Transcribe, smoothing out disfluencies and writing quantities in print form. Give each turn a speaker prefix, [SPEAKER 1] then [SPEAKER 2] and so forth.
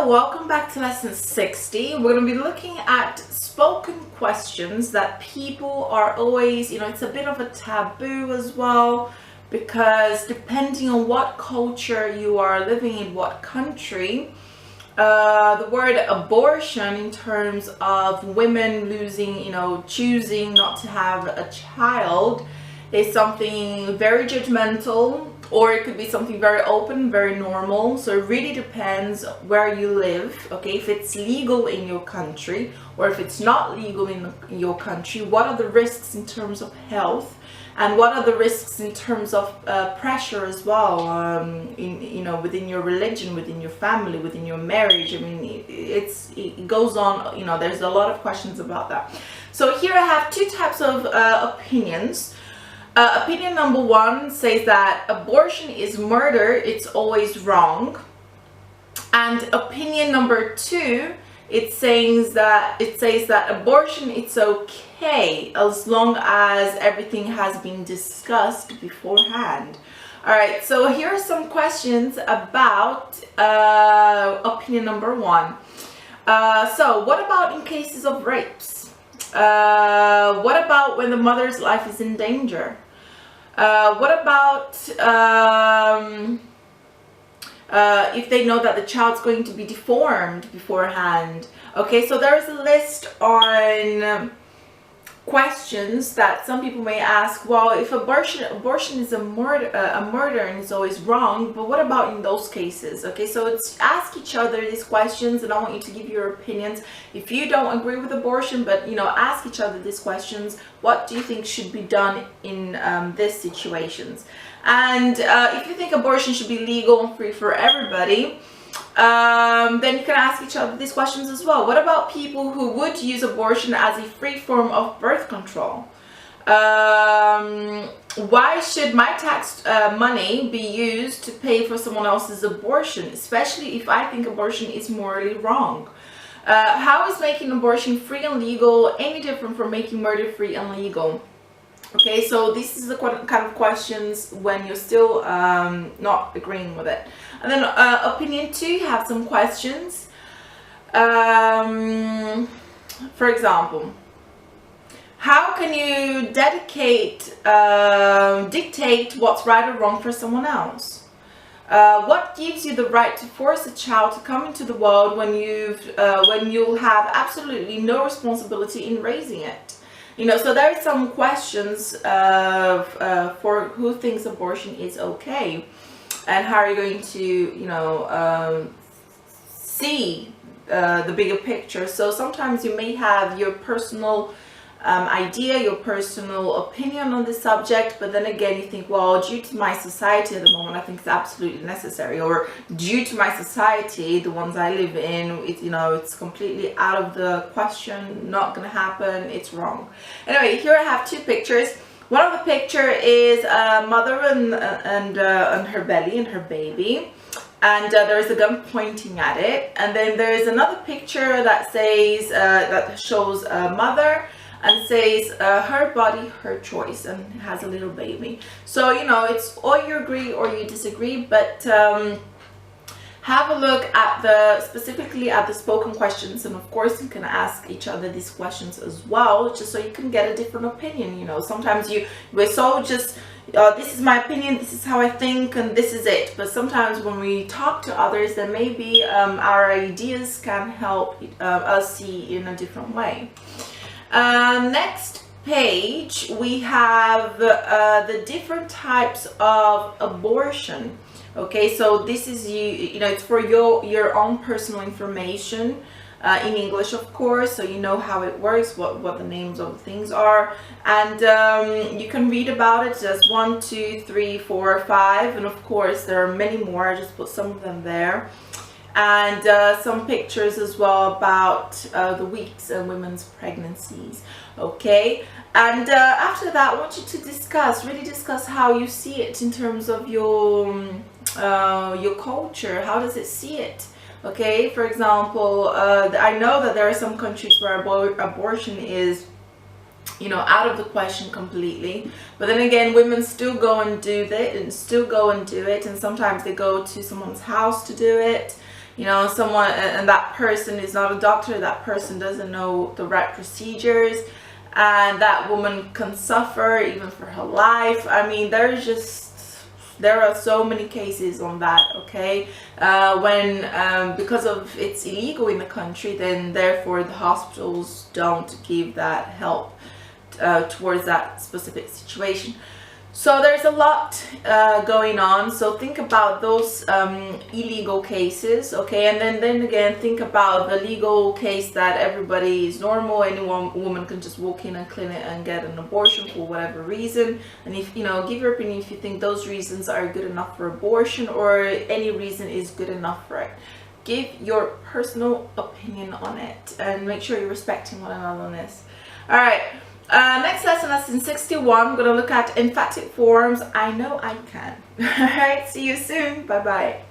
[SPEAKER 1] welcome back to lesson 60. We're going to be looking at spoken questions that people are always, it's a bit of a taboo as well, because depending on what culture you are living in, what country, the word abortion in terms of women losing, choosing not to have a child is something very judgmental, or it could be something very open, very normal. So it really depends where you live, okay? If it's legal in your country or if it's not legal in your country, what are the risks in terms of health, and what are the risks in terms of pressure as well, within your religion, within your family, within your marriage. I mean, it goes on, there's a lot of questions about that. So here I have two types of opinions. Opinion number one says that abortion is murder, it's always wrong. And opinion number two, it says that abortion, it's okay as long as everything has been discussed beforehand. All right, so here are some questions about opinion number one. So what about in cases of rapes? What about when the mother's life is in danger? What about if they know that the child's going to be deformed beforehand? Okay, so there is a list on questions that some people may ask. Well, if abortion is a murder and it's always wrong, but what about in those cases? Okay, so it's ask each other these questions, and I want you to give your opinions. If you don't agree with abortion, but ask each other these questions. What do you think should be done in these situations? And if you think abortion should be legal and free for everybody, then you can ask each other these questions as well. What about people who would use abortion as a free form of birth control? Why should my tax money be used to pay for someone else's abortion, especially if I think abortion is morally wrong? How is making abortion free and legal any different from making murder free and legal? Okay, so this is the kind of questions when you're still not agreeing with it. And then opinion two, you have some questions. For example, how can you dictate what's right or wrong for someone else? What gives you the right to force a child to come into the world when you'll have absolutely no responsibility in raising it? So there are some questions for who thinks abortion is okay, and how are you going to, see the bigger picture. So sometimes you may have your personal idea, your personal opinion on the subject, but then again you think, well, due to my society at the moment, I think it's absolutely necessary, or due to my society, the ones I live in, it's completely out of the question, not gonna happen, it's wrong. Anyway, here I have two pictures. One of the picture is a mother and her belly and her baby, and there is a gun pointing at it. And then there is another picture that says that shows a mother and says her body, her choice, and has a little baby. So it's or you agree or you disagree, but have a look at specifically at the spoken questions, and of course you can ask each other these questions as well, just so you can get a different opinion. Sometimes we're so just this is my opinion, this is how I think, and this is it. But sometimes when we talk to others, then maybe our ideas can help us see in a different way. Next page, we have the different types of abortion. Okay, so this is it's for your own personal information in English, of course, so you know how it works, what the names of the things are, and you can read about it. Just 1, 2, 3, 4, 5, and of course there are many more. I just put some of them there. And some pictures as well about the weeks and women's pregnancies. Okay, and after that, I want you to really discuss how you see it in terms of your culture. How does it see it? Okay, for example, I know that there are some countries where abortion is out of the question completely, but then again, women still go and do it, and sometimes they go to someone's house to do it. you know, someone, and that person is not a doctor, that person doesn't know the right procedures, and that woman can suffer even for her life. I mean, there are so many cases on that, okay? When because of it's illegal in the country, then therefore the hospitals don't give that help towards that specific situation. So there's a lot going on. So think about those illegal cases, okay? And then again, think about the legal case that everybody is normal. Any woman can just walk in a clinic and get an abortion for whatever reason. And if, you know, give your opinion if you think those reasons are good enough for abortion or any reason is good enough for it. Give your personal opinion on it and make sure you're respecting one another on this. All right. Next lesson, lesson 61. I'm going to look at emphatic forms. I know I can. All right. See you soon. Bye-bye.